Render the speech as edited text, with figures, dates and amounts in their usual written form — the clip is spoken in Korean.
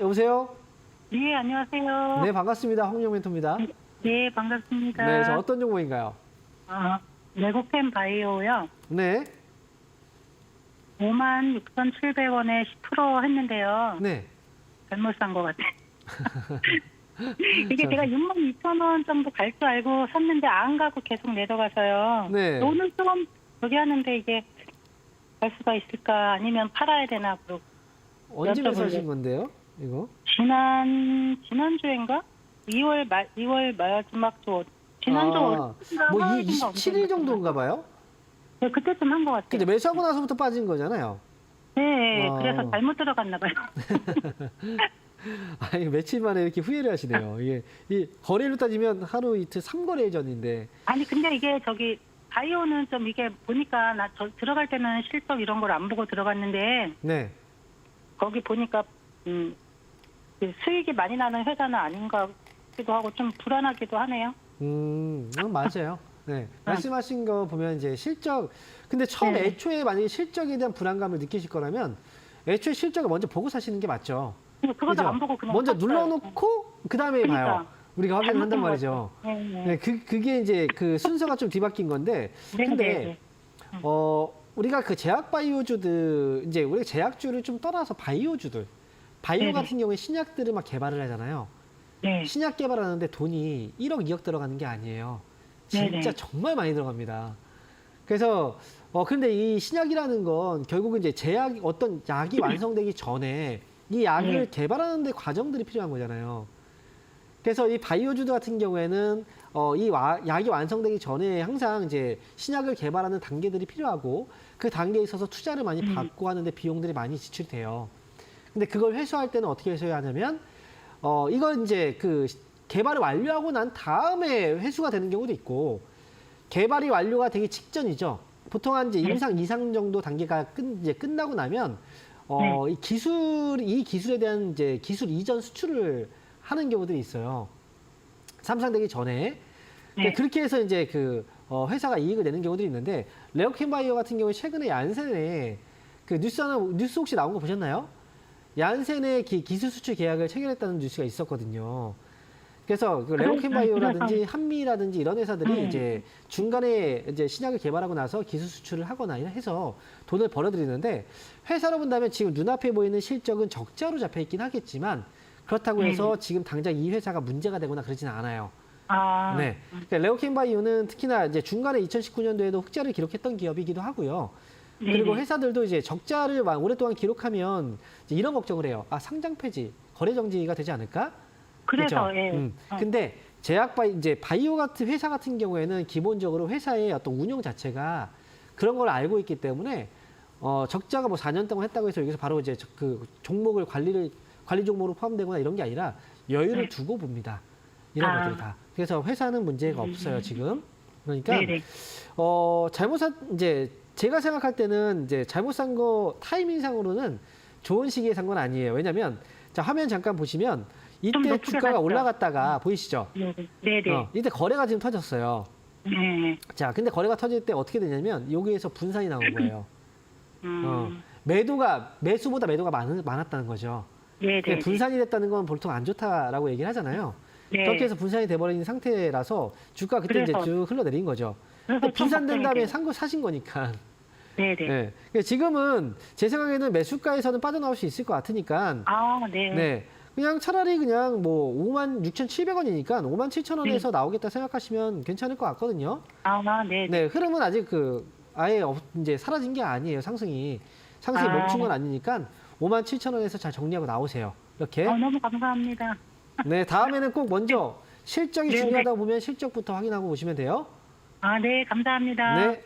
여보세요? 네, 안녕하세요. 네, 반갑습니다. 홍영 멘토입니다. 네, 반갑습니다. 네, 저 어떤 정보인가요? 레고펜 바이오요. 네, 56,700원에 10% 했는데요. 네. 잘못 산 것 같아요. 이게 제가 62,000원 정도 갈 줄 알고 샀는데 안 가고 계속 내려가서요. 네. 돈은 조금 저기 하는데 이게 갈 수가 있을까 아니면 팔아야 되나 그러고 언제 여쭤보려고. 매수하신 건데요? 이거? 지난주인가? 2월 마지막 주 지난주 뭐 27일 정도인가 봐요? 네, 그때쯤 한 것 같아요. 근데 매수하고 나서부터 빠진 거잖아요. 네, 아. 그래서 잘못 들어갔나 봐요. 아니, 며칠 만에 이렇게 후회를 하시네요. 이게 이 거래로 따지면 하루 이틀 3거래 전인데. 아니 근데 이게 저기 바이오는 좀 이게 보니까 들어갈 때는 실적 이런 걸 안 보고 들어갔는데 네. 거기 보니까 그 수익이 많이 나는 회사는 아닌가 기도 하고 좀 불안하기도 하네요. 맞아요. 네. 말씀하신 거 보면 이제 실적, 근데 처음 네. 애초에 만약에 실적에 대한 불안감을 느끼실 거라면 애초에 실적을 먼저 보고 사시는 게 맞죠. 그것도 그죠? 안 보고 그냥 먼저 샀어요. 눌러놓고 그 다음에 봐요. 그러니까. 우리가 확인을 한단 잘못된 말이죠. 거죠. 네. 네, 그게 이제 그 순서가 좀 뒤바뀐 건데, 네, 근데 네. 우리가 그 제약 바이오주들, 이제 우리가 제약주를 좀 떠나서 바이오주들, 바이오 네네. 같은 경우에 신약들을 막 개발을 하잖아요. 네. 신약 개발하는데 돈이 1억, 2억 들어가는 게 아니에요. 진짜 네네. 정말 많이 들어갑니다. 그래서 근데 이 신약이라는 건 결국은 이제 어떤 약이 완성되기 전에 이 약을 네. 개발하는 데 과정들이 필요한 거잖아요. 그래서 이 바이오주드 같은 경우에는 약이 완성되기 전에 항상 이제 신약을 개발하는 단계들이 필요하고 그 단계에 있어서 투자를 많이 받고 하는데 비용들이 많이 지출돼요. 근데 그걸 회수할 때는 어떻게 회수해야 하냐면 이걸 이제 그 개발을 완료하고 난 다음에 회수가 되는 경우도 있고, 개발이 완료가 되기 직전이죠. 보통 한 이제 임상 2상 정도 단계가 이제 끝나고 나면 이 기술에 대한 이제 기술 이전 수출을 하는 경우들이 있어요. 3상 되기 전에. 네. 그렇게 해서 이제 그 회사가 이익을 내는 경우들이 있는데, 레오캔바이오 같은 경우에 최근에 얀센에 그 뉴스 혹시 나온 거 보셨나요? 얀센의 기술 수출 계약을 체결했다는 뉴스가 있었거든요. 그래서 그 레오캔바이오라든지 한미라든지 이런 회사들이 이제 중간에 이제 신약을 개발하고 나서 기술 수출을 하거나 해서 돈을 벌어들이는데, 회사로 본다면 지금 눈앞에 보이는 실적은 적자로 잡혀 있긴 하겠지만, 그렇다고 해서 지금 당장 이 회사가 문제가 되거나 그러지는 않아요. 네. 그러니까 레오캔바이오는 특히나 이제 중간에 2019년도에도 흑자를 기록했던 기업이기도 하고요. 그리고 회사들도 이제 적자를 오랫동안 기록하면 이제 이런 걱정을 해요. 상장 폐지, 거래 정지가 되지 않을까? 그래서 그렇죠? 예. 근데 이제 바이오 같은 회사 같은 경우에는 기본적으로 회사의 어떤 운영 자체가 그런 걸 알고 있기 때문에 적자가 뭐 4년 동안 했다고 해서 여기서 바로 이제 그 종목을 관리 종목으로 포함되거나 이런 게 아니라 여유를 두고 봅니다. 이런 것들이 다. 그래서 회사는 문제가 없어요, 지금. 그러니까 네네. 이제 제가 생각할 때는 이제 잘못 산 거 타이밍상으로는 좋은 시기에 산 건 아니에요. 왜냐면 자, 화면 잠깐 보시면 이때 주가가 올라갔다가 보이시죠? 네네. 이때 거래가 지금 터졌어요. 네. 자, 근데 거래가 터질 때 어떻게 되냐면 여기에서 분산이 나온 거예요. 매수보다 매도가 많았다는 거죠. 네네. 분산이 됐다는 건 보통 안 좋다라고 얘기를 하잖아요. 네. 그렇게 해서 분산이 돼버린 상태라서 주가 그때 이제 쭉 흘러내린 거죠. 근데 분산된 다음에 사신 거니까. 네네. 네. 그러니까 지금은 제 생각에는 매수가에서는 빠져나올 수 있을 것 같으니까. 네. 네. 그냥 차라리 그냥 뭐 56,700원이니까 57,000원에서 나오겠다 생각하시면 괜찮을 것 같거든요. 네. 네. 흐름은 아직 아예 이제 사라진 게 아니에요. 상승이 멈춘 건 아니니까 57,000원에서 잘 정리하고 나오세요. 이렇게. 너무 감사합니다. 네. 다음에는 꼭 먼저 실적이 네. 중요하다고 보면 실적부터 확인하고 오시면 돼요. 네, 감사합니다. 네.